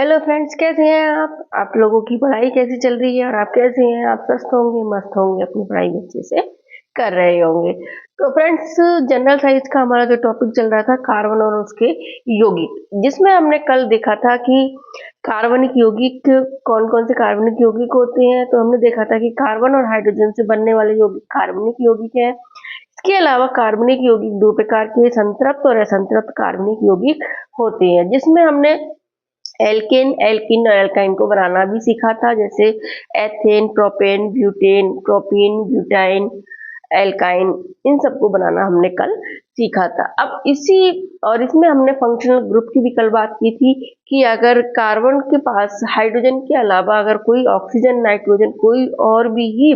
Hello friends, कैसे हैं आप लोगों की पढ़ाई कैसी चल रही है और आप कैसे हैं? आप स्वस्थ होंगे, मस्त होंगे, अपनी पढ़ाई अच्छे से कर रहे होंगे। तो फ्रेंड्स, जनरल साइंस का हमारा जो टॉपिक चल रहा था कार्बन और उसके यौगिक, जिसमें हमने कल देखा था कि कार्बनिक यौगिक कौन कौन से कार्बनिक यौगिक होते हैं। तो हमने देखा था कि कार्बन और हाइड्रोजन से बनने वाले यौगिक कार्बनिक यौगिक है। इसके अलावा कार्बनिक यौगिक दो प्रकार के संतृप्त और असंतृप्त कार्बनिक यौगिक होते हैं, जिसमें हमने एल्किन और एल्काइन को बनाना भी सीखा था, जैसे ethane, propane, butane, propyne, butyne, alkyne, इन सबको बनाना हमने कल सीखा था। अब इसमें हमने फंक्शनल ग्रुप की भी कल बात की थी कि अगर कार्बन के पास हाइड्रोजन के अलावा अगर कोई ऑक्सीजन, नाइट्रोजन, कोई और भी ही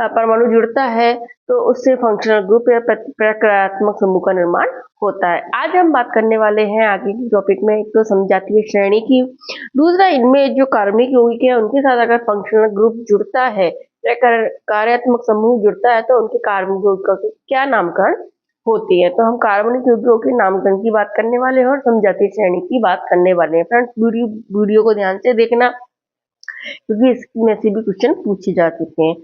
परमाणु जुड़ता है तो उससे फंक्शनल ग्रुप या प्रक्रियात्मक समूह का निर्माण होता है। आज हम बात करने वाले हैं आगे की टॉपिक में, एक तो समजातीय श्रेणी की, दूसरा इनमें जो कार्बनिक यौगिक है उनके साथ अगर फंक्शनल ग्रुप जुड़ता है या कार्यात्मक समूह जुड़ता है तो उनके कार्बनिक यौगिकों के क्या नामकरण होती है। तो हम कार्बनिक यौगिकों के नामकरण की बात करने वाले हैं और समजातीय श्रेणी की बात करने वाले हैं। फ्रेंड्स, वीडियो को ध्यान से देखना क्योंकि इसमें से भी क्वेश्चन पूछे जा चुके हैं।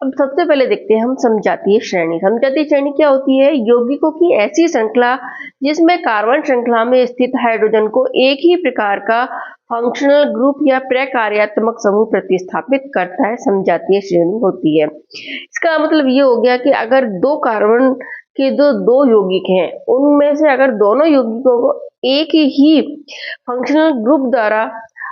अब सबसे पहले देखते हैं हम समजातीय श्रेणी। समजातीय श्रेणी क्या होती है? यौगिकों की ऐसी श्रृंखला जिसमें कार्बन श्रृंखला में स्थित हाइड्रोजन को एक ही प्रकार का फंक्शनल ग्रुप या प्रकार्यात्मक समूह प्रतिस्थापित करता है, समजातीय श्रेणी होती है। इसका मतलब ये हो गया कि अगर दो कार्बन के दो यौगिक हैं, उनमें से अगर दोनों यौगिकों को एक ही फंक्शनल ग्रुप द्वारा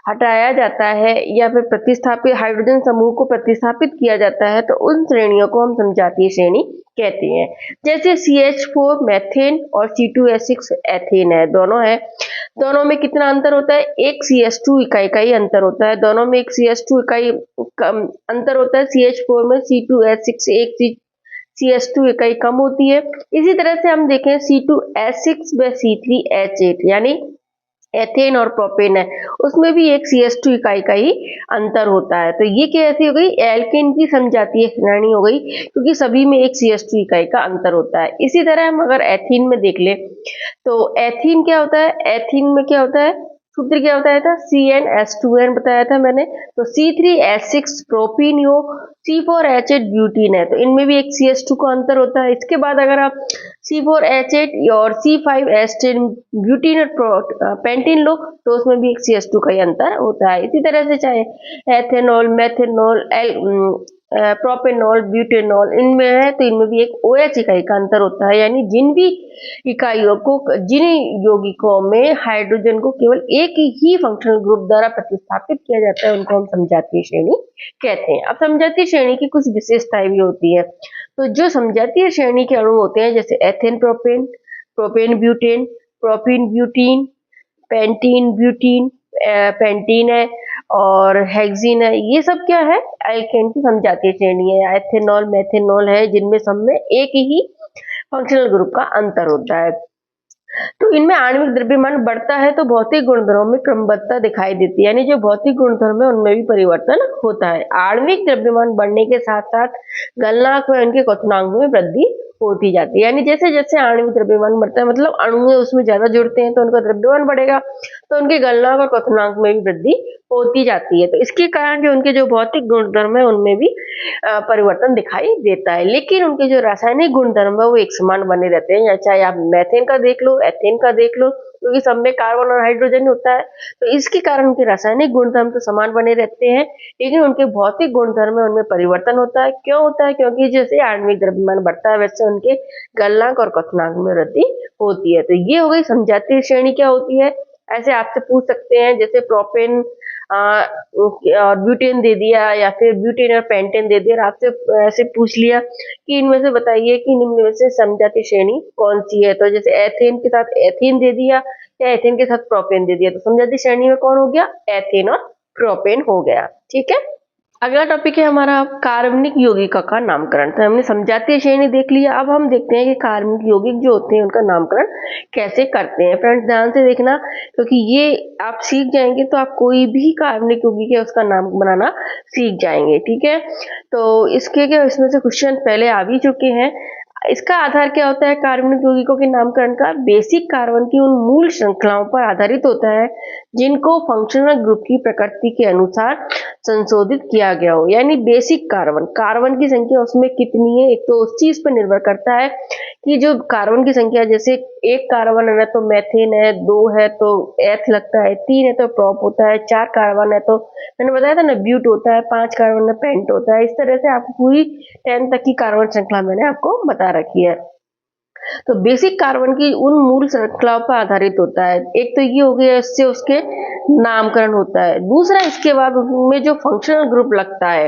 हटाया जाता है या फिर प्रतिस्थापित हाइड्रोजन समूह को प्रतिस्थापित किया जाता है तो उन श्रेणियों को हम समजातीय श्रेणी कहते हैं। जैसे CH4 मेथेन और C2H6 एथेन है, दोनों में कितना अंतर होता है? एक CH2 इकाई का ही अंतर होता है। दोनों में एक CH2 इकाई अंतर होता है। CH4 में C2H6 से एक CH2 इकाई कम होती है। इसी तरह से हम देखें C2H6 व C3H8 यानी एथेन और प्रोपेन है, उसमें भी एक CH2 इकाई का ही अंतर होता है। तो ये कैसी हो गई? एल्केन की समजातीय श्रेणी हो गई, क्योंकि सभी में एक CH2 इकाई का अंतर होता है। इसी तरह हम अगर एथीन में देख ले तो एथीन क्या होता है? एथीन में क्या होता है? सूत्र क्या बताया था? CnH2n बताया था मैंने। तो C3H6 प्रोपीन हो, C4H8 ब्यूटीन है, तो इनमें भी एक CH2 का अंतर होता है। इसके बाद अगर आप C4H8 और C5H10 ब्यूटीन और पेंटीन लो तो उसमें भी एक CH2 का ही अंतर होता है। इसी तरह से चाहे एथेनॉल, मेथेनॉल, प्रोपेनॉल, ब्यूटेनॉल, इनमें है तो इनमें भी एक OH इकाई का अंतर होता है। यानी जिन यौगिकों में हाइड्रोजन को केवल एक ही फंक्शनल ग्रुप द्वारा प्रतिस्थापित किया जाता है उनको हम समजातीय श्रेणी कहते हैं। अब समजातीय श्रेणी की कुछ विशेषताएं भी होती है। तो जो समजातीय श्रेणी के अणु होते हैं जैसे ethane propane, propane butane, propene butene, pentene butene, pentene है और हेक्सीन है, ये सब क्या है? एल्केन की समजातीय श्रेणी है। एथेनॉल, मेथेनॉल है, जिनमें सब में एक ही फंक्शनल ग्रुप का अंतर होता है। तो इनमें आणविक द्रव्यमान बढ़ता है तो भौतिक गुणधर्मों में क्रमबद्धता दिखाई देती है, यानी जो भौतिक गुणधर्म है उनमें भी परिवर्तन होता है। आणविक द्रव्यमान बढ़ने के साथ साथ गलनांक में उनके क्वथनांक में वृद्धि होती जाती है। यानी जैसे जैसे आणविक द्रव्यमान बढ़ता है, मतलब अणु उसमें ज्यादा जुड़ते हैं तो उनका द्रव्यमान बढ़ेगा, तो उनके गलनांक और क्वथनांक में भी वृद्धि होती जाती है। तो इसके कारण जो उनके जो भौतिक गुणधर्म है उनमें भी परिवर्तन दिखाई देता है। लेकिन उनके जो रासायनिक गुणधर्म है वो एक समान बने रहते हैं। चाहे आप मेथेन का देख लो, एथेन का देख लो, क्योंकि सब में कार्बन और हाइड्रोजन होता है, तो इसके कारण उनके रासायनिक गुणधर्म तो समान बने रहते हैं, लेकिन उनके भौतिक गुणधर्म में उनमें परिवर्तन होता है। क्यों होता है? क्योंकि जैसे आणविक द्रव्यमान बढ़ता है वैसे उनके गलनांक और क्वथनांक में वृद्धि होती है। तो ये हो गई समजातीय श्रेणी क्या होती है। ऐसे आपसे पूछ सकते हैं, जैसे प्रोपेन और ब्यूटेन दे दिया या फिर ब्यूटेन और पेंटेन दे दिया, आपसे ऐसे पूछ लिया कि इनमें से बताइए कि निम्न में से समजातीय श्रेणी कौन सी है। तो जैसे एथेन के साथ एथीन दे दिया या एथेन के साथ प्रोपेन दे दिया, तो समजातीय श्रेणी में कौन हो गया? एथेन और प्रोपेन हो गया। ठीक है, अगला टॉपिक है हमारा कार्बनिक यौगिकों का नामकरण। तो हमने समजातीय श्रेणी देख लिया, अब हम देखते हैं कि कार्बनिक यौगिक जो होते हैं उनका नामकरण कैसे करते हैं। फ्रेंड्स, ध्यान से देखना, क्योंकि ये आप सीख जाएंगे तो आप कोई भी कार्बनिक यौगिक है उसका नाम बनाना सीख जाएंगे। ठीक है, तो इसमें से क्वेश्चन पहले आ भी चुके हैं। इसका आधार क्या होता है कार्बनिक यौगिकों के नामकरण का? बेसिक कार्बन की उन मूल श्रृंखलाओं पर आधारित होता है जिनको फंक्शनल ग्रुप की प्रकृति के अनुसार संशोधित किया गया हो। यानी बेसिक कार्बन, कार्बन की संख्या उसमें कितनी है, एक तो उस चीज पर निर्भर करता है कि जो कार्बन की संख्या, जैसे एक कार्बन है तो मैथेन है, 2 है तो एथ लगता है, 3 है तो प्रोप होता है, 4 कार्बन है तो मैंने बताया था ना ब्यूट होता है, 5 कार्बन है पेंट होता है। इस तरह से आपको पूरी 10 तक की कार्बन श्रृंखला मैंने आपको बता रखी है। तो बेसिक कार्बन की उन मूल श्रृंखलाओं पर आधारित होता है। एक तो ये हो गया, इससे उसके नामकरण होता है। दूसरा, इसके बाद उसमें जो फंक्शनल ग्रुप लगता है,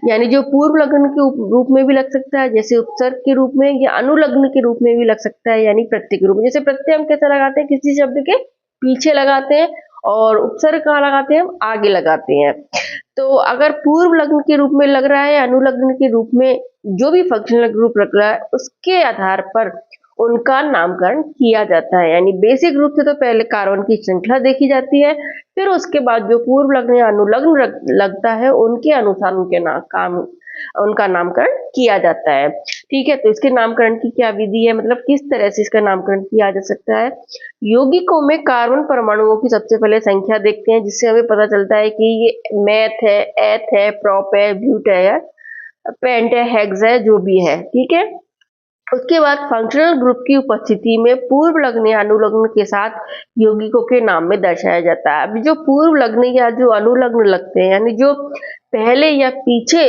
यानी जो पूर्व लग्न के रूप में भी लग सकता है, जैसे उपसर्ग के रूप में, या अनुलग्न के रूप में भी लग सकता है, यानी प्रत्यय के रूप में। जैसे प्रत्यय हम कैसे लगाते हैं, किसी शब्द के पीछे लगाते हैं, और उपसर्ग कहाँ लगाते हैं, हम आगे लगाते हैं। तो अगर पूर्व लग्न के रूप में लग रहा है, अनुलग्न के रूप में, जो भी फंक्शनल ग्रुप लग रहा है, उसके आधार पर उनका नामकरण किया जाता है। यानी बेसिक रूप से तो पहले कार्बन की श्रृंखला देखी जाती है, फिर उसके बाद जो पूर्व लग्न या अनुलग्न लगता है उनके अनुसार उनका नामकरण किया जाता है। ठीक है, तो इसके नामकरण की क्या विधि है, मतलब किस तरह से इसका नामकरण किया जा सकता है। यौगिकों में कार्बन परमाणुओं की सबसे पहले संख्या देखते हैं, जिससे हमें पता चलता है कि ये मैथ है, एथ है, प्रोप है, ब्यूट है, या पेंट है, हेक्स है, जो भी है। ठीक है, उसके बाद फंक्शनल ग्रुप की उपस्थिति में पूर्व लग्न या अनुलग्न के साथ यौगिकों के नाम में दर्शाया जाता है। अभी जो पूर्व लग्न या जो अनुलग्न लगते हैं, यानी जो पहले या पीछे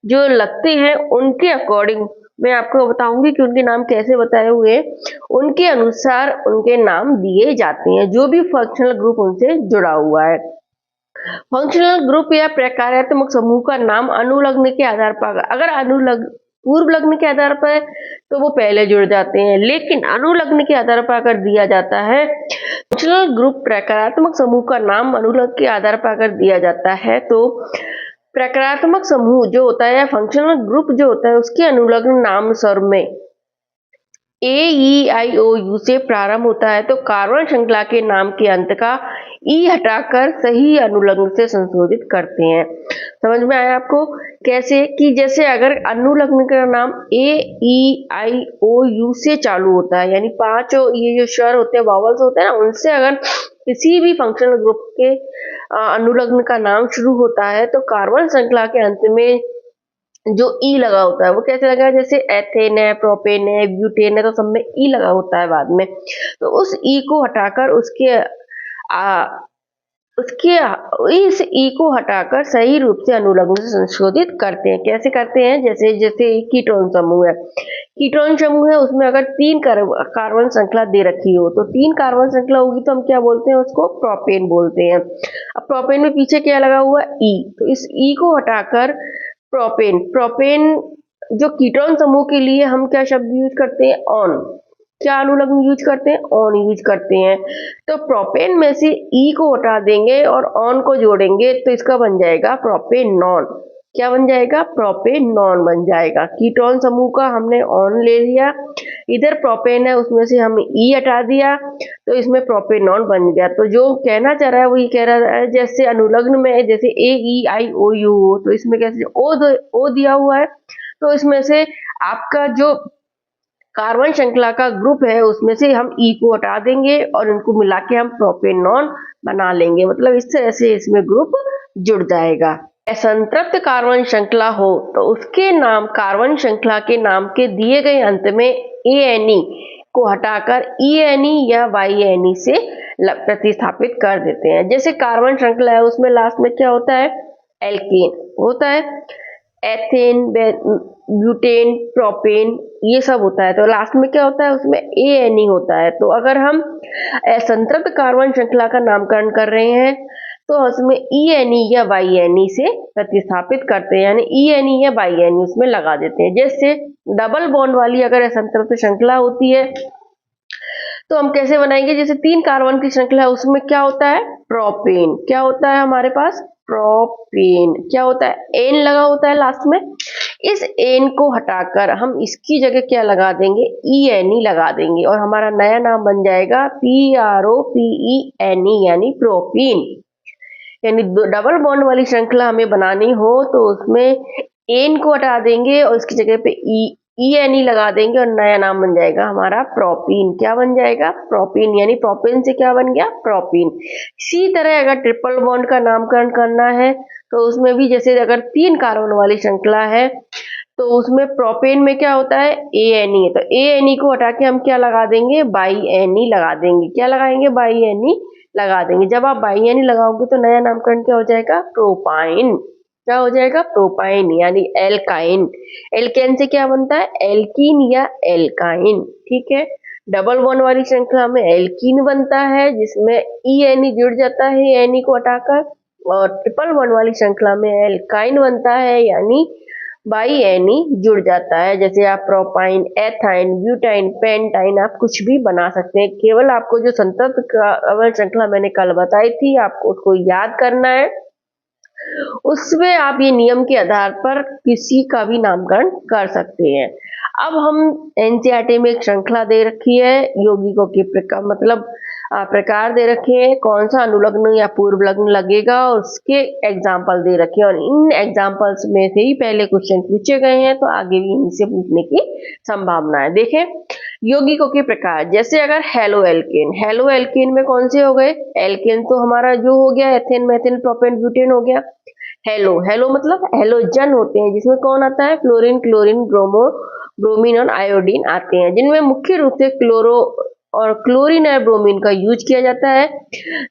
जो लगते हैं, उनके अकॉर्डिंग मैं आपको बताऊंगी कि उनके नाम कैसे बताए हुए हैं, उनके अनुसार उनके नाम दिए जाते हैं, जो भी फंक्शनल ग्रुप उनसे जुड़ा हुआ है। फंक्शनल ग्रुप या प्रकार्यात्मक समूह का नाम अनुलग्न के आधार पर, अगर अनुलग्न पूर्व लग्न के आधार पर तो वो पहले जुड़ जाते हैं, लेकिन अनुलग्न के आधार पर अगर दिया जाता है, फंक्शनल ग्रुप प्रकारात्मक समूह का नाम अनुलग्न के आधार पर अगर दिया जाता है, तो प्रकारात्मक समूह जो होता है या फंक्शनल ग्रुप जो होता है, उसके अनुलग्न नाम स्वर में AEIOU से प्रारंभ होता है, तो कार्बन श्रृंखला के नाम के अंत का ई हटाकर सही अनुलग्न से संशोधित करते हैं। समझ में आया आपको? कैसे कि जैसे अगर अनुलग्न का नाम AEIOU से चालू होता है, यानी 5 ये जो स्वर होते हैं, वावल्स होते हैं ना, उनसे अगर किसी भी फंक्शनल ग्रुप के अनुलग्न का नाम शुरू होता है, तो कार्बन श्रृंखला के अंत में जो ई लगा होता है वो कैसे लगा है, जैसे एथेन है, प्रोपेन है, ब्यूटेन है, तो सब में ई लगा होता है बाद में। तो उस ई को हटाकर इस ई को हटाकर सही रूप से अनुलग्न से संशोधित करते हैं। कैसे करते हैं, जैसे जैसे कीटोन समूह है, कीटोन समूह है, उसमें अगर 3 कार्बन श्रृंखला दे रखी हो, तो 3 कार्बन श्रृंखला होगी तो हम क्या बोलते हैं, उसको प्रोपेन बोलते हैं। अब प्रोपेन में पीछे क्या लगा हुआ है, ई, तो इस ई को हटाकर प्रोपेन जो कीटोन समूह के लिए हम क्या शब्द यूज करते हैं, ऑन। क्या अनुलग्न यूज करते हैं, ऑन यूज करते हैं। तो प्रोपेन में से ई को हटा देंगे और ऑन को जोड़ेंगे, तो इसका बन जाएगा प्रोपेनॉन। क्या बन जाएगा, प्रोपेनॉन बन जाएगा। कीटोन समूह का हमने ऑन ले लिया, इधर प्रोपेन है उसमें से हम ई हटा दिया, तो इसमें प्रोपेनॉन बन गया। तो जो कहना चाह रहा है वो ये कह रहा है, जैसे अनुलग्न में जैसे AEIOU हो, तो इसमें कैसे ओ दिया हुआ है, तो इसमें से आपका जो कार्बन श्रृंखला का ग्रुप है उसमें से हम ई को हटा देंगे और इनको मिला के हम प्रोपेनॉन बना लेंगे। मतलब इस तरह से इसमें ग्रुप जुड़ जाएगा। असंतृप्त कार्बन श्रृंखला हो तो उसके नाम कार्बन श्रृंखला के नाम के दिए गए अंत में ANE को हटाकर ENE या YNE से प्रतिस्थापित कर देते हैं। जैसे कार्बन श्रृंखला है उसमें लास्ट में क्या होता है, एल्केन होता है, एथेन, ब्यूटेन, प्रोपेन, ये सब होता है, तो लास्ट में क्या होता है, उसमें ANE होता है। तो अगर हम असंतृप्त कार्बन श्रृंखला का नामकरण कर रहे हैं तो उसमें ENE या YNE से प्रतिस्थापित करते हैं, यानी ENE या YNE उसमें लगा देते हैं। जैसे डबल बॉन्ड वाली अगर असंतृप्त श्रृंखला होती है तो हम कैसे बनाएंगे, जैसे 3 कार्बन की श्रृंखला है उसमें क्या होता है, प्रोपेन, क्या होता है हमारे पास, प्रोपेन, क्या होता है, एन लगा होता है लास्ट में। इस एन को हटाकर हम इसकी जगह क्या लगा देंगे, ENE लगा देंगे और हमारा नया नाम बन जाएगा PROPENE, यानी प्रोपीन। यानी डबल बॉन्ड वाली श्रृंखला हमें बनानी हो तो उसमें एन को हटा देंगे और इसकी जगह पे ENE लगा देंगे और नया नाम बन जाएगा हमारा प्रोपीन। क्या बन जाएगा? प्रोपीन। यानी प्रोपेन से क्या बन गया? प्रोपीन। इसी तरह अगर ट्रिपल बॉन्ड का नामकरण करना है तो उसमें भी जैसे अगर 3 कार्बन वाली श्रृंखला है तो उसमें प्रोपेन में क्या होता है? ANE। तो ANE को हटा के हम क्या लगा देंगे? BiNE लगा देंगे। क्या लगाएंगे? BiNE लगा देंगे। जब आप BiNE लगाओगे तो नया नामकरण क्या हो जाएगा? प्रोपाइन। क्या हो जाएगा? प्रोपाइन यानी एल्काइन। एल्केन से क्या बनता है? एल्कीन या एल्काइन। ठीक है। डबल बॉन्ड वाली श्रृंखला में एल्कीन बनता है जिसमें ENE जुड़ जाता है NE को हटाकर, और ट्रिपल बॉन्ड वाली श्रृंखला में एल्काइन बनता है यानी BiNE जुड़ जाता है। जैसे आप प्रोपाइन, एथाइन, ब्यूटाइन, पेंटाइन आप कुछ भी बना सकते हैं। केवल आपको जो संतृप्त श्रृंखला मैंने कल बताई थी आपको उसको याद करना है, उसमें आप ये नियम के आधार पर किसी का भी नामकरण कर सकते हैं। अब हम NCERT में एक श्रृंखला दे रखी है, यौगिकों के प्रकार दे रखे हैं, कौन सा अनुलग्न या पूर्व लग्न लगेगा और उसके एग्जाम्पल दे रखे हैं, और इन एग्जाम्पल्स में से ही पहले क्वेश्चन पूछे गए हैं तो आगे भी इनसे पूछने की संभावना है। देखें यौगिकों के प्रकार, जैसे अगर हेलो एल्केन, हेलो एल्केन में कौन से हो गए? एल्केन तो हमारा जो हो गया एथेन, मेथिल, प्रोपेन, ब्यूटेन हो गया। हेलो, हेलो मतलब हेलोजन होते हैं जिसमें कौन आता है? फ्लोरीन, क्लोरीन, ब्रोमो, ब्रोमीन और आयोडीन आते हैं, जिनमें मुख्य रूप से क्लोरो और क्लोरीन या ब्रोमीन का यूज किया जाता है।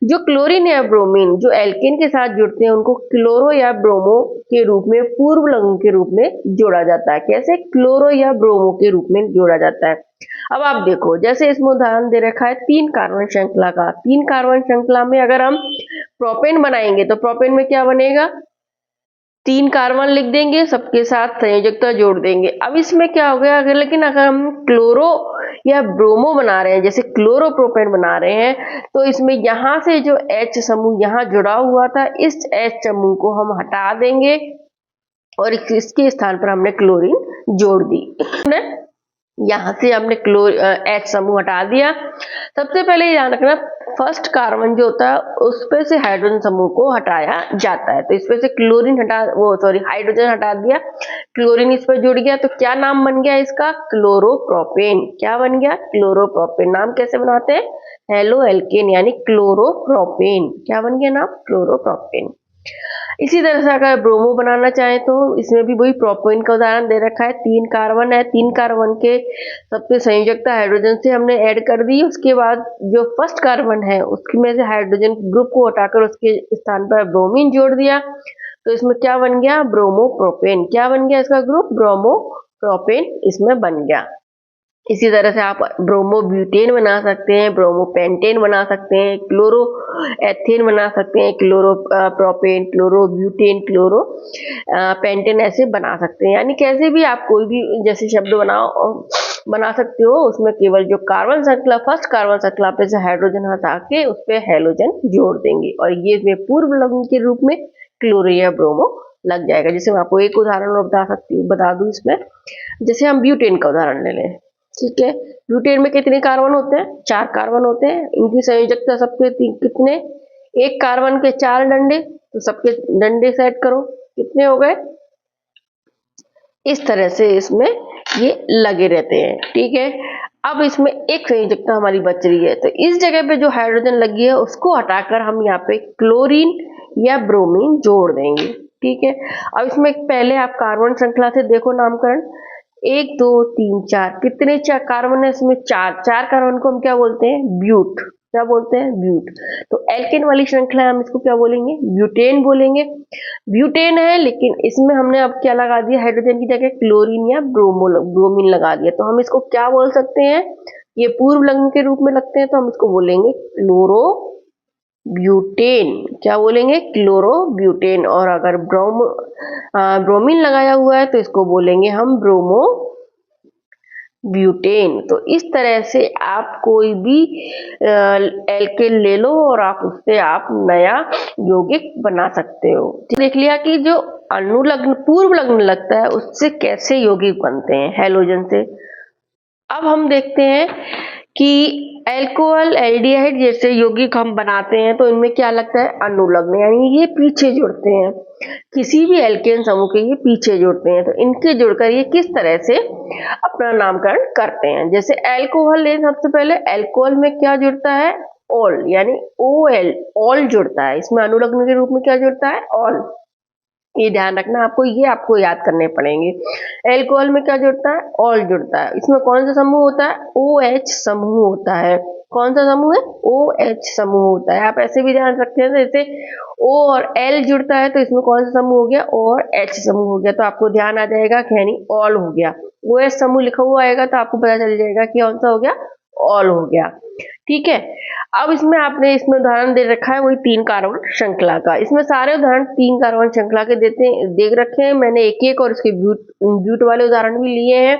जो क्लोरीन या ब्रोमीन जो एल्केन के साथ जुड़ते हैं उनको क्लोरो या ब्रोमो के रूप में, पूर्व लग्न के रूप में जोड़ा जाता है। कैसे? क्लोरो या ब्रोमो के रूप में जोड़ा जाता है। अब आप देखो, जैसे इसमें उदाहरण दे रखा है 3 कार्बन श्रृंखला का। 3 कार्बन श्रृंखला में अगर हम प्रोपेन बनाएंगे तो प्रोपेन में क्या बनेगा? 3 कार्बन लिख देंगे, सबके साथ संयोजकता जोड़ देंगे। अब इसमें क्या हो गया? लेकिन अगर हम क्लोरो या ब्रोमो बना रहे हैं, जैसे क्लोरोप्रोपेन बना रहे हैं, तो इसमें यहाँ से जो H समूह यहाँ जुड़ा हुआ था, इस H समूह को हम हटा देंगे और इसके स्थान पर हमने क्लोरीन जोड़ दी। यहाँ से हमने H समूह हटा दिया। सबसे पहले ध्यान रखना, फर्स्ट कार्बन जो होता है उस पे से हाइड्रोजन समूह को हटाया जाता है। तो इस पे से हाइड्रोजन हटा दिया, क्लोरीन इस पर जुड़ गया, तो क्या नाम बन गया इसका? क्लोरोप्रोपेन। क्या बन गया? क्लोरोप्रोपेन। नाम कैसे बनाते हैं? हेलो एल्केन यानी क्लोरोप्रोपेन। क्या बन गया नाम? क्लोरोप्रोपेन। इसी तरह से अगर ब्रोमो बनाना चाहे तो इसमें भी वही प्रोपेन का उदाहरण दे रखा है। 3 कार्बन है, 3 कार्बन के सबसे संयोजकता हाइड्रोजन से हमने ऐड कर दी। उसके बाद जो फर्स्ट कार्बन है उसकी में से हाइड्रोजन ग्रुप को हटाकर उसके स्थान पर ब्रोमीन जोड़ दिया, तो इसमें क्या बन गया? ब्रोमोप्रोपेन। क्या बन गया इसका ग्रुप? ब्रोमोप्रोपेन इसमें बन गया। इसी तरह से आप ब्रोमोब्यूटेन बना सकते हैं, ब्रोमोपेंटेन बना सकते हैं, क्लोरो एथेन बना सकते हैं, chloro propane, chlorobutane, chloro pentane ऐसे बना सकते हैं। यानी कैसे भी आप कोई भी जैसे शब्द बना सकते हो, उसमें केवल जो कार्बन श्रृंखला, फर्स्ट कार्बन श्रृंखला पे से हाइड्रोजन हटा के उस पर हेलोजन जोड़ देंगे और ये में पूर्व लग्न के रूप में क्लोरो या ब्रोमो लग जाएगा। जैसे मैं आपको एक उदाहरण बता दूं इसमें, जैसे हम ब्यूटेन का उदाहरण ले लें। ठीक है, ब्यूटेन में कितने कार्बन होते हैं? 4 कार्बन होते हैं। इनकी संयोजकता सबके कितने? 1 कार्बन के 4 डंडे, तो सबके डंडे सेट करो, कितने हो गए? इस तरह से इसमें ये लगे रहते हैं। ठीक है, अब इसमें एक संयोजकता हमारी बच रही है, तो इस जगह पे जो हाइड्रोजन लगी है उसको हटाकर हम यहाँ पे क्लोरीन या ब्रोमीन जोड़ देंगे। ठीक है, अब इसमें पहले आप कार्बन श्रृंखला से देखो नामकरण, 1 2 3 4, कितने 4 कार्बन है इसमें? 4 कार्बन को हम क्या बोलते हैं? ब्यूट। क्या बोलते हैं? ब्यूट। तो एल्केन वाली श्रृंखला है, हम इसको क्या बोलेंगे? ब्यूटेन बोलेंगे। ब्यूटेन है लेकिन इसमें हमने अब क्या लगा दिया? हाइड्रोजन की जगह क्लोरीन या ब्रोमीन लगा दिया, तो हम इसको क्या बोल सकते हैं? ये पूर्व लग्न के रूप में लगते हैं तो हम इसको बोलेंगे क्लोरो ब्यूटेन। क्या बोलेंगे? क्लोरोब्यूटेन। और अगर ब्रोमीन लगाया हुआ है तो इसको बोलेंगे हम ब्रोमो ब्यूटेन। तो इस तरह से आप कोई भी एल्केन ले लो और आप उससे आप नया यौगिक बना सकते हो। देख लिया कि जो अनुलग्न पूर्व लग्न लगता है उससे कैसे यौगिक बनते हैं, हेलोजन से। अब हम देखते हैं कि एल्कोहल एल्डिहाइड जैसे यौगिक हम बनाते हैं तो इनमें क्या लगता है, अनुलग्न, यानी ये पीछे जुड़ते हैं। किसी भी एल्केन समूह के ये पीछे जुड़ते हैं, तो इनके जुड़कर ये किस तरह से अपना नामकरण करते हैं। जैसे एल्कोहल ले, सबसे पहले एल्कोहल में क्या जुड़ता है, ऑल, यानी OL, ऑल जुड़ता है। इसमें अनुलग्न के रूप में क्या जुड़ता है, ऑल। ये ध्यान रखना आपको, ये आपको याद करने पड़ेंगे। एल्कोहल में क्या जुड़ता है, ऑल जुड़ता है। इसमें कौन सा समूह होता है, OH समूह होता है। कौन सा समूह है, OH समूह होता है। आप ऐसे भी ध्यान रखते हैं, जैसे O और L जुड़ता है तो इसमें कौन सा समूह हो गया, O और H समूह हो गया, तो आपको ध्यान आ जाएगा कि यानी ऑल हो गया। OH समूह लिखा हुआ आएगा तो आपको पता चल जाएगा कि कौन सा हो गया, ऑल हो गया। ठीक है, अब इसमें आपने इसमें उदाहरण दे रखा है वही 3 कार्बन श्रृंखला का। इसमें सारे उदाहरण 3 कार्बन श्रृंखला के देख रखे हैं मैंने, एक और इसके ब्यूट वाले उदाहरण भी लिए हैं,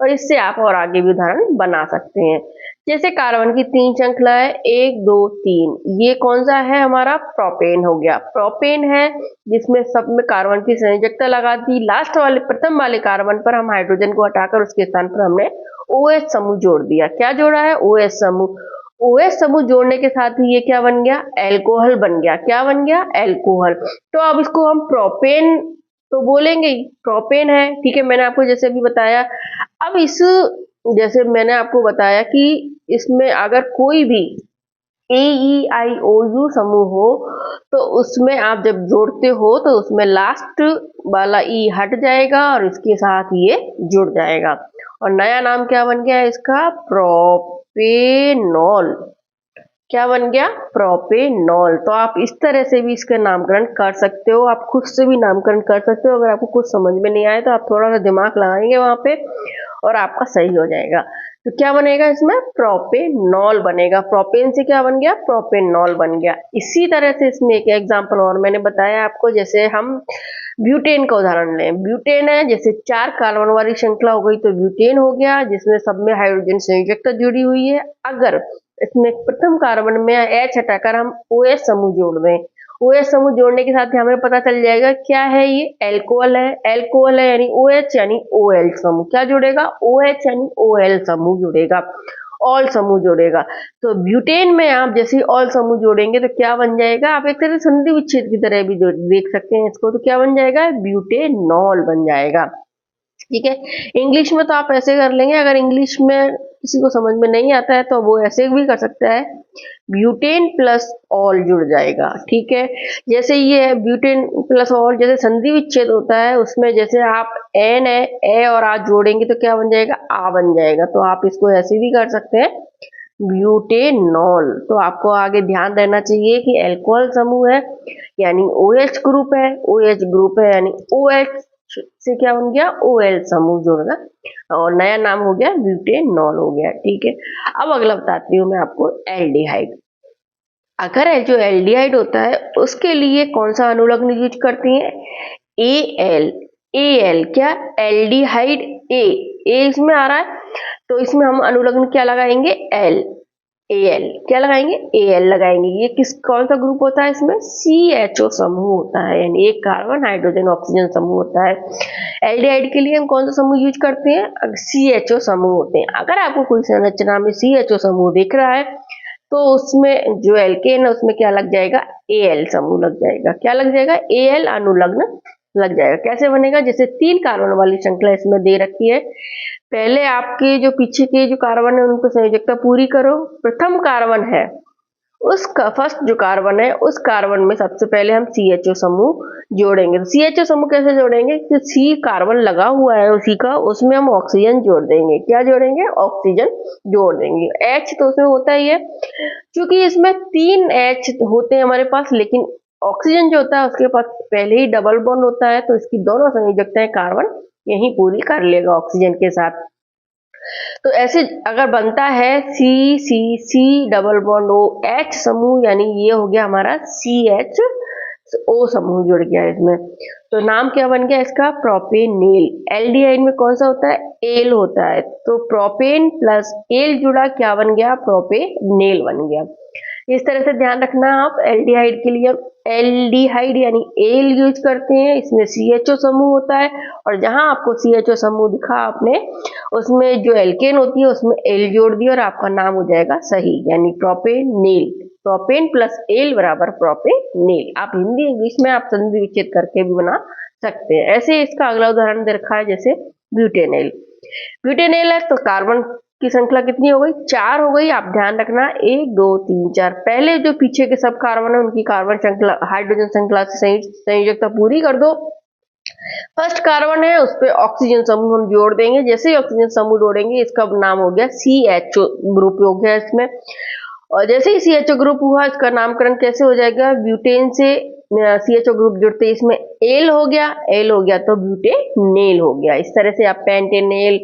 और इससे आप और आगे भी उदाहरण बना सकते हैं। जैसे कार्बन की 3 श्रृंखला है, 1 2 3, ये कौन सा है, हमारा प्रोपेन हो गया। प्रोपेन है जिसमें सब में कार्बन की संयोजकता लगा दी, लास्ट वाले प्रथम वाले कार्बन पर हम हाइड्रोजन को हटाकर उसके स्थान पर हमने OH समूह जोड़ दिया। क्या जोड़ा है, OH समूह। OH समूह जोड़ने के साथ ही ये क्या बन गया, एल्कोहल बन गया। क्या बन गया, एल्कोहल। तो अब इसको हम प्रोपेन तो बोलेंगे ही, प्रोपेन है, ठीक है। मैंने आपको जैसे भी बताया, अब इस जैसे मैंने आपको बताया कि इसमें अगर कोई भी AEIOU समूह हो तो उसमें आप जब जोड़ते हो तो उसमें लास्ट वाला E हट जाएगा और इसके साथ ये जुड़ जाएगा, और नया नाम क्या बन गया इसका, प्रोपेनॉल। क्या बन गया, प्रोपेनॉल। तो आप इस तरह से भी इसका नामकरण कर सकते हो, आप खुद से भी नामकरण कर सकते हो। अगर आपको कुछ समझ में नहीं आए तो आप थोड़ा सा दिमाग लगाएंगे वहां पे और आपका सही हो जाएगा। तो क्या बनेगा इसमें, प्रोपेनॉल बनेगा। प्रोपेन से क्या बन गया, प्रोपेनॉल बन गया। इसी तरह से इसमें एक एग्जांपल और मैंने बताया आपको, जैसे हम ब्यूटेन का उदाहरण लें। ब्यूटेन है, जैसे 4 कार्बन वाली श्रृंखला हो गई तो ब्यूटेन हो गया, जिसमें सब में हाइड्रोजन संयोजकता जुड़ी हुई है। अगर इसमें प्रथम कार्बन में H हटाकर हम OH समूह जोड़ दें, OH समूह जोड़ने के साथ ही हमें पता चल जाएगा क्या है, ये एल्कोहल है। एल्कोहल है यानी OH यानी OL समूह क्या जुड़ेगा, OH यानी OL समूह जुड़ेगा, ऑल समूह जोड़ेगा। तो ब्यूटेन में आप जैसे ऑल समूह जोड़ेंगे तो क्या बन जाएगा, आप एक तरह संधि विच्छेद की तरह भी देख सकते हैं इसको, तो क्या बन जाएगा, ब्यूटेनॉल बन जाएगा। ठीक है, इंग्लिश में तो आप ऐसे कर लेंगे, अगर इंग्लिश में किसी को समझ में नहीं आता है तो वो ऐसे भी कर सकता है, ब्यूटेन प्लस ऑल जुड़ जाएगा। ठीक है, जैसे ये है ब्यूटेन प्लस ऑल, जैसे संधि विच्छेद होता है उसमें जैसे आप एन है, ए और आ जोड़ेंगे तो क्या बन जाएगा, आ बन जाएगा। तो आप इसको ऐसे भी कर सकते हैं, ब्यूटेनॉल। तो आपको आगे ध्यान देना चाहिए कि एल्कोहल समूह है यानी OH ग्रुप है, OH ग्रुप है यानी OH से क्या बन गया, OL समूह जुड़ना, और नया नाम हो गया ब्यूटेनॉल हो गया। ठीक है, अब अगला बताती हूँ मैं आपको, एल्डिहाइड। अगर जो एल्डिहाइड होता है उसके लिए कौन सा अनुलग्न यूज करती हैं, AL। AL क्या, एल्डिहाइड A इसमें आ रहा है तो इसमें हम अनुलग्न क्या लगाएंगे, L। AL क्या लगाएंगे, AL लगाएंगे। ये कौन सा ग्रुप होता है, इसमें CHO समूह होता है, यानी एक कार्बन हाइड्रोजन ऑक्सीजन समूह होता है। एल्डिहाइड के लिए हम कौन सा समूह यूज करते हैं, CHO समूह होते हैं। अगर आपको कोई संरचना में CHO समूह दिख रहा है तो उसमें जो एल्केन है उसमें क्या लग जाएगा, AL समूह लग जाएगा। क्या लग जाएगा, AL अनुलग्न लग जाएगा। कैसे बनेगा, जैसे 3 कार्बन वाली श्रृंखला इसमें दे रखी है, पहले आपके जो पीछे के जो कार्बन है उनको संयोजकता पूरी करो। प्रथम कार्बन है उसका फर्स्ट जो कार्बन है उस कार्बन में सबसे पहले हम CHO समूह जोड़ेंगे। तो CHO समूह कैसे जोड़ेंगे, तो C कार्बन लगा हुआ है उसी का, उसमें हम ऑक्सीजन जोड़ देंगे। क्या जोड़ेंगे, ऑक्सीजन जोड़ देंगे। H तो उसमें होता ही है, क्योंकि इसमें 3 H होते हैं हमारे पास, लेकिन ऑक्सीजन जो होता है उसके पास पहले ही डबल बॉन्ड होता है, तो इसकी दोनों संयोजकताएं कार्बन यही पूरी कर लेगा ऑक्सीजन के साथ। तो ऐसे अगर बनता है C डबल बॉन्ड OH समूह, यानी ये हो गया हमारा CHO समूह जुड़ गया इसमें। तो नाम क्या बन गया इसका, प्रोपेनेल। एल्डिहाइड में कौन सा होता है, एल होता है, तो प्रोपेन प्लस एल जुड़ा क्या बन गया, प्रोपेनेल बन गया। इस तरह से ध्यान रखना आप। एल्डिहाइड के लिए एल्डिहाइड यानी एल यूज करते हैं, इसमें CHO समूह होता है, और जहां आपको CHO समूह दिखा आपने उसमें जो एल्केन होती है उसमें एल जोड़ दिया और आपका नाम हो जाएगा सही, यानी प्रोपेनेल। प्रोपेन प्लस एल बराबर प्रोपेनेल। आप हिंदी इंग्लिश में आप संधि विच्छेद करके भी बना सकते हैं। ऐसे इसका अगला उदाहरण दे रखा है, जैसे ब्यूटेनेल। ब्यूटेनेल है तो कार्बन की संख्या कितनी हो गई, 4 हो गई। आप ध्यान रखना 1 2 3 4, पहले जो पीछे के सब कार्बन है उनकी कार्बन श्रृंखला हाइड्रोजन श्रृंखला से संयोजकता पूरी कर दो। फर्स्ट कार्बन है उस पर ऑक्सीजन समूह हम जोड़ देंगे, जैसे ही ऑक्सीजन समूह जोड़ेंगे इसका नाम हो गया CHO ग्रुप हो गया इसमें। और जैसे ही CHO ग्रुप हुआ इसका नामकरण कैसे हो जाएगा, ब्यूटेन से CHO ग्रुप जुड़ते इसमें एल हो गया, एल हो गया तो ब्यूटेनेल हो गया। इस तरह से आप पेंटेनेल,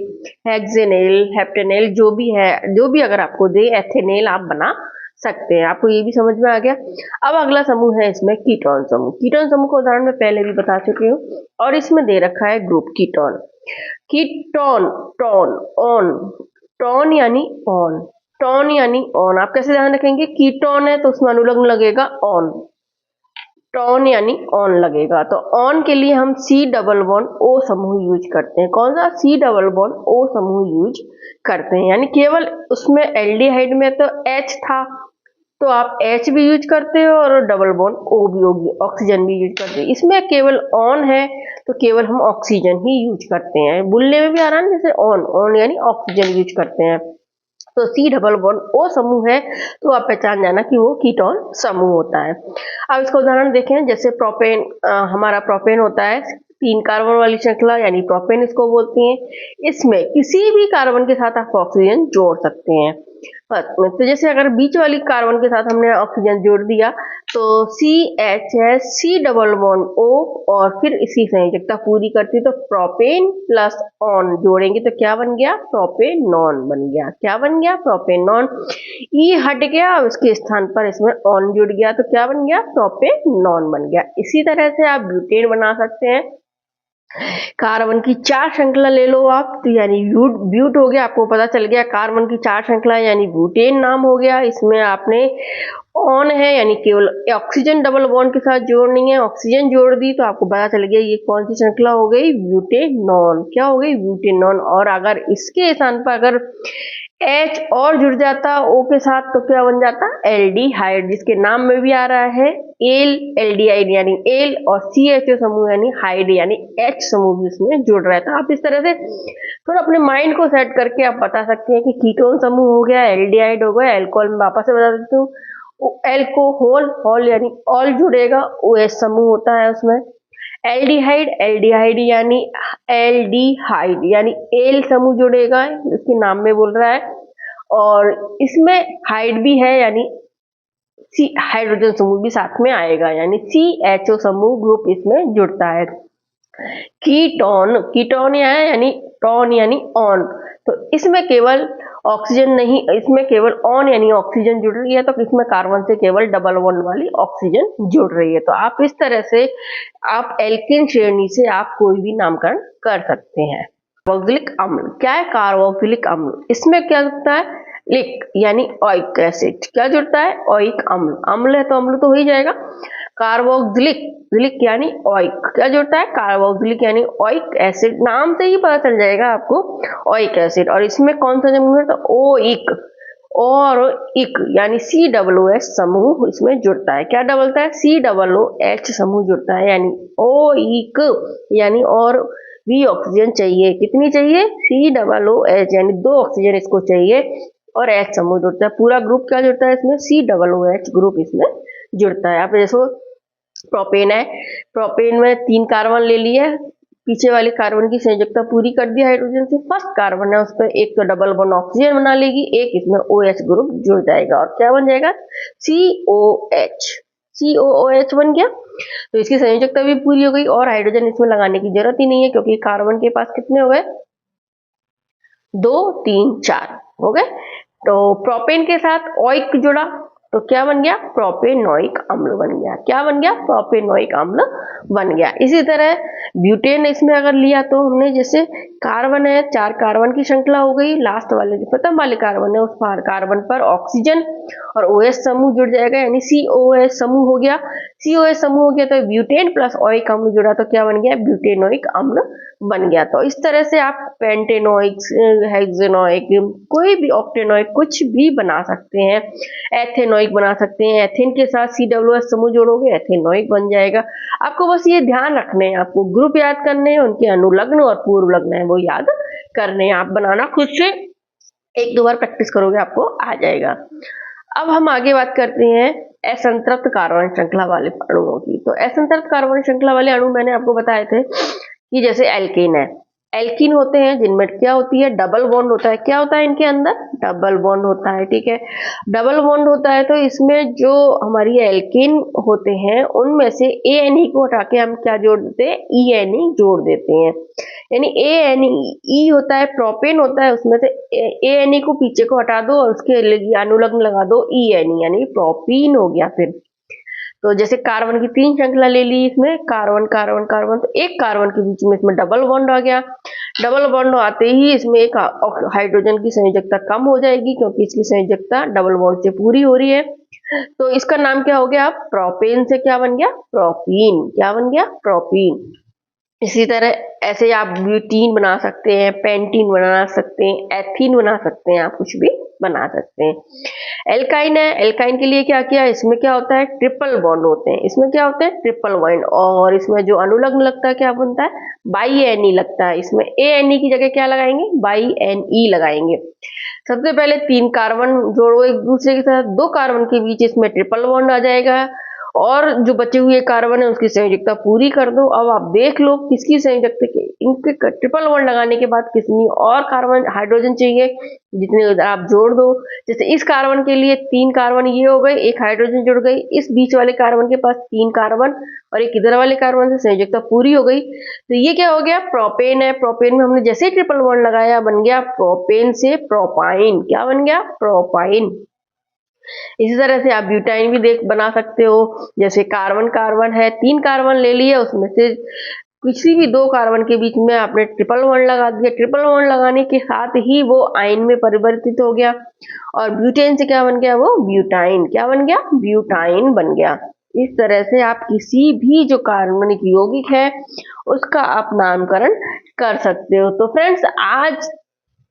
हेक्सेनेल, हेप्टेनेल जो भी है, जो भी अगर आपको दे, एथेनेल आप बना सकते हैं। आपको ये भी समझ में आ गया। अब अगला समूह है इसमें कीटोन समूह। कीटोन समूह को उदाहरण में पहले भी बता चुकी हूँ, और इसमें दे रखा है group ketone. Ketone, tone, on, tone यानी ऑन, टोन यानी ऑन। आप कैसे ध्यान रखेंगे, कीटोन है तो उसमें अनुलग्न लगेगा ऑन, टोन यानी ऑन लगेगा। तो ऑन के लिए हम C डबल बॉन्ड O समूह यूज करते हैं। कौन सा, C डबल बॉन्ड O समूह यूज करते हैं, यानी केवल उसमें एल्डिहाइड में तो H था तो आप H भी यूज करते हो और डबल बॉन्ड O भी होगी, ऑक्सीजन भी यूज करते हैं। इसमें केवल ऑन है तो केवल हम ऑक्सीजन ही यूज करते हैं। बोलने में भी आ रहा है जैसे ऑन, ऑन यानी ऑक्सीजन यूज करते हैं। तो C डबल बॉन्ड O समूह है तो आप पहचान जाना कि वो कीटोन समूह होता है। अब इसका उदाहरण देखें, जैसे प्रोपेन, हमारा प्रोपेन होता है 3 कार्बन वाली श्रृंखला यानी प्रोपेन इसको बोलती हैं। इसमें किसी भी कार्बन के साथ आप ऑक्सीजन जोड़ सकते हैं। तो जैसे अगर बीच वाली कार्बन के साथ हमने ऑक्सीजन जोड़ दिया तो CH है, C डबल बॉन्ड O और फिर इसी संयोजकता पूरी करती तो प्रोपेन प्लस ऑन जोड़ेंगे तो क्या बन गया, प्रोपेनॉन बन गया। क्या बन गया, प्रोपेनॉन। E हट गया, उसके स्थान पर इसमें ऑन जुड़ गया तो क्या बन गया, प्रोपेनॉन बन गया। इसी तरह से आप ब्यूटेन बना सकते हैं। कार्बन की 4 श्रृंखला ले लो आप, तो यानी ब्यूट हो गया। आपको पता चल गया कार्बन की 4 श्रृंखला यानी ब्यूटेन नाम हो गया। इसमें आपने ऑन है यानी केवल ऑक्सीजन डबल बॉन्ड के साथ जोड़नी है, ऑक्सीजन जोड़ दी तो आपको पता चल गया ये कौन सी श्रृंखला हो गई, ब्यूटेनॉन। क्या हो गई, ब्यूटेनॉन। और अगर इसके स्थान पर अगर H और जुड़ जाता O के साथ तो क्या बन जाता, एल्डिहाइड, जिसके नाम में भी आ रहा है एल, एल्डिहाइड यानी एल, और CHO समूह यानी हाइड यानी H समूह भी उसमें जुड़ रहा है। तो आप इस तरह से थोड़ा अपने माइंड को सेट करके आप बता सकते हैं कि कीटोन समूह हो गया, एल्डिहाइड हो गया, एल्कोहल में वापस से बता देती हूँ, एल्कोहल, हॉल यानी ऑल जुड़ेगा, OH समूह होता है उसमें। एल्डिहाइड, एल्डिहाइड यानी एल्डिहाइड यानी एल समूह जुड़ेगा, इसके नाम में बोल रहा है, और इसमें हाइड भी है यानी हाइड्रोजन समूह भी साथ में आएगा, यानी CHO समूह ग्रुप इसमें जुड़ता है। कीटोन, कीटोन है यानी टोन यानी ऑन, तो इसमें केवल ऑक्सीजन नहीं, इसमें केवल ऑन यानी ऑक्सीजन जुड़ रही है, तो इसमें कार्बन से केवल डबल बॉन्ड वाली ऑक्सीजन जुड़ रही है। तो आप इस तरह से आप एल्केन श्रेणी से आप कोई भी नामकरण कर सकते हैं। कार्बोक्सिलिक अम्ल, क्या है कार्बोक्सिलिक अम्ल, इसमें क्या जुड़ता है, लिक यानी ओइक एसिड। क्या जुड़ता है, ओइक अम्ल, अम्ल है तो अम्ल तो हो ही जाएगा। कार्बोक्सिलिक यानी ओइक, क्या जुड़ता है, कार्बोक्सिलिक यानी ओइक एसिड, नाम से ही पता चल जाएगा आपको ओइक एसिड। और इसमें कौन सा समूह है, तो ओइक और इक यानी COOH समूह इसमें जुड़ता है। क्या डबलता है, COOH समूह जुड़ता है, यानी ओइक यानी और भी ऑक्सीजन चाहिए, कितनी चाहिए, COOH यानी 2 ऑक्सीजन इसको चाहिए, और H समूह जुड़ता है। पूरा ग्रुप क्या जुड़ता है इसमें, COOH ग्रुप इसमें जुड़ता है। आप जैसे प्रोपेन है, प्रोपेन में 3 कार्बन ले लिए, पीछे वाले कार्बन की संयोजकता पूरी कर दी हाइड्रोजन से। फर्स्ट कार्बन है उस पर एक तो डबल बॉन्ड ऑक्सीजन बना लेगी, एक इसमें OH ग्रुप जुड़ जाएगा और क्या बन जाएगा, COOH बन गया। तो इसकी संयोजकता भी पूरी हो गई और हाइड्रोजन इसमें लगाने की जरूरत ही नहीं है, क्योंकि कार्बन के पास कितने हो गए, 2 3 4 हो गए। तो प्रोपेन के साथ ओइक जुड़ा, तो क्या बन गया, प्रोपेनोइक अम्ल बन गया। क्या बन गया, प्रोपेनोइक अम्ल बन गया। इसी तरह ब्यूटेन इसमें अगर लिया तो हमने, जैसे कार्बन है, 4 कार्बन की श्रृंखला हो गई, लास्ट वाले जो प्रथम वाले कार्बन है उस कार्बन पर ऑक्सीजन और OH समूह जुड़ जाएगा, यानी COH समूह हो गया। COH समूह हो गया तो ब्यूटेन प्लस ओइक अम्ल जुड़ा तो क्या बन गया, ब्यूटेनोइक अम्ल बन गया। तो इस तरह से आप पेंटेनोइक, हेक्सेनोइक, कोई भी ऑक्टेनोइक कुछ भी बना सकते हैं। एथेनोइक बना सकते हैं, एथेन के साथ COOH समूह जोड़ोगे एथेनोइक बन जाएगा। आपको बस ये ध्यान रखने हैं, आपको ग्रुप याद करने हैं, उनके अनुलग्न और पूर्व लग्न है वो याद करने हैं। आप बनाना खुद से 1-2 बार प्रैक्टिस करोगे आपको आ जाएगा। अब हम आगे बात करते हैं असंतृप्त कार्बन श्रृंखला वाले अणुओं की। तो असंतृप्त कार्बन श्रृंखला वाले अणु मैंने आपको बताए थे कि जैसे एल्केन है, एल्कीन होते हैं जिनमें क्या होती है, डबल बॉन्ड होता है। क्या होता है इनके अंदर, डबल बॉन्ड होता है, ठीक है। डबल बॉन्ड होता है तो इसमें जो हमारी एल्कीन होते हैं उनमें से ANE को हटा के हम क्या जोड़ देते हैं, ENE जोड़ देते हैं। यानी ANE होता है, प्रोपेन होता है, उसमें से ANE को पीछे को हटा दो और उसके अनुलग्न लगा दो ENE, यानी प्रोपीन हो गया। फिर तो जैसे कार्बन की 3 श्रृंखला ले ली, इसमें कार्बन कार्बन कार्बन, तो एक कार्बन के बीच में इसमें डबल बॉन्ड आ गया। डबल बॉन्ड आते ही इसमें एक हाइड्रोजन की संयोजकता कम हो जाएगी, क्योंकि इसकी संयोजकता डबल बॉन्ड से पूरी हो रही है। तो इसका नाम क्या हो गया, प्रोपेन से क्या बन गया, प्रोपीन। क्या बन गया, प्रोपीन। इसी तरह ऐसे आप ब्यूटीन बना सकते हैं, पेंटीन बना सकते हैं, एथीन बना सकते हैं, आप कुछ भी बना सकते हैं। एल्काइन है, एल्काइन के लिए क्या किया, इसमें क्या होता है, ट्रिपल बॉन्ड होते हैं। इसमें क्या होते हैं, ट्रिपल बॉन्ड, और इसमें जो अनुलग्न लगता है क्या बनता है, बाई एन लगता है। इसमें ANE की जगह क्या लगाएंगे, बाई NE लगाएंगे। सबसे पहले 3 कार्बन जोड़ो एक दूसरे के साथ, 2 कार्बन के बीच इसमें ट्रिपल बॉन्ड आ जाएगा, और जो बचे हुए कार्बन है उसकी संयोजकता पूरी कर दो। अब आप देख लो किसकी संयोजकता, इनके ट्रिपल बॉन्ड लगाने के बाद कितनी और कार्बन हाइड्रोजन चाहिए, जितने आप जोड़ दो। जैसे इस कार्बन के लिए 3 कार्बन ये हो गए, एक हाइड्रोजन जुड़ गई, इस बीच वाले कार्बन के पास 3 कार्बन और एक इधर वाले कार्बन से संयोजकता पूरी हो गई। तो ये क्या हो गया, प्रोपेन है। प्रोपेन में हमने जैसे ही ट्रिपल बॉन्ड लगाया बन गया प्रोपेन से प्रोपाइन। क्या बन गया, प्रोपाइन। इसी तरह से आप ब्यूटाइन भी बना सकते हो। जैसे कार्बन कार्बन है, 3 कार्बन ले लिए, उसमें से किसी भी 2 कार्बन के बीच में आपने ट्रिपल बॉन्ड लगा दिया। ट्रिपल बॉन्ड लगाने के साथ ही वो आयन में परिवर्तित हो गया, और ब्यूटेन से क्या बन गया, वो ब्यूटाइन। क्या बन गया, ब्यूटाइन बन गया। इस तरह से आप किसी भी जो कार्बनिक यौगिक है उसका आप नामकरण कर सकते हो। तो फ्रेंड्स, आज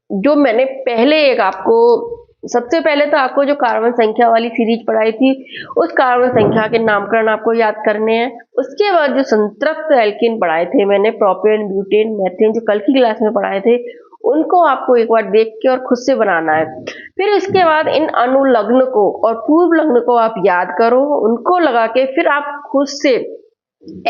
जो मैंने पहले एक आपको, सबसे पहले तो आपको जो कार्बन संख्या वाली सीरीज पढ़ाई थी उस कार्बन संख्या के नामकरण आपको याद करने हैं। उसके बाद जो संतृप्त एल्कीन पढ़ाए थे मैंने, प्रोपेन, ब्यूटेन, मेथेन, जो कल की क्लास में पढ़ाए थे, उनको आपको एक बार देख के और खुद से बनाना है। फिर इसके बाद इन अनुलग्न को और पूर्व लग्न को आप याद करो, उनको लगा के फिर आप खुद से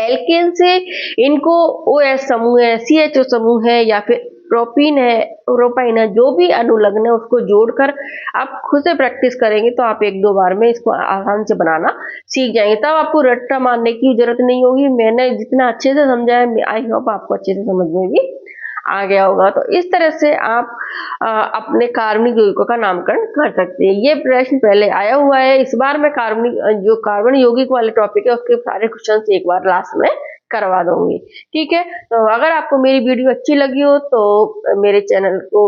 एल्केन से इनको OH समूह है, CHO समूह है, या फिर प्रोपीन है, प्रोपाइन है, जो भी अनुलग्न है उसको जोड़कर आप खुद से प्रैक्टिस करेंगे तो आप 1-2 बार में इसको आसान से बनाना सीख जाएंगे। तब आपको रट्टा मारने की जरूरत नहीं होगी। मैंने जितना अच्छे से समझाया, आई होप आपको अच्छे से समझ में भी आ गया होगा। तो इस तरह से आप अपने कार्बनिक यौगिकों का नामकरण कर सकते हैं। ये प्रश्न पहले आया हुआ है, इस बार मैं जो कार्बन यौगिक वाले टॉपिक है उसके सारे क्वेश्चन एक बार लास्ट में करवा दूंगी, ठीक है। तो अगर आपको मेरी वीडियो अच्छी लगी हो तो मेरे चैनल को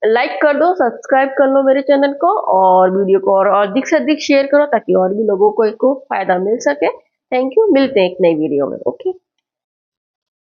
लाइक कर दो, सब्सक्राइब कर लो मेरे चैनल को, और वीडियो को और अधिक से अधिक शेयर करो ताकि और भी लोगों को इसको फायदा मिल सके। थैंक यू, मिलते हैं एक नई वीडियो में। ओके।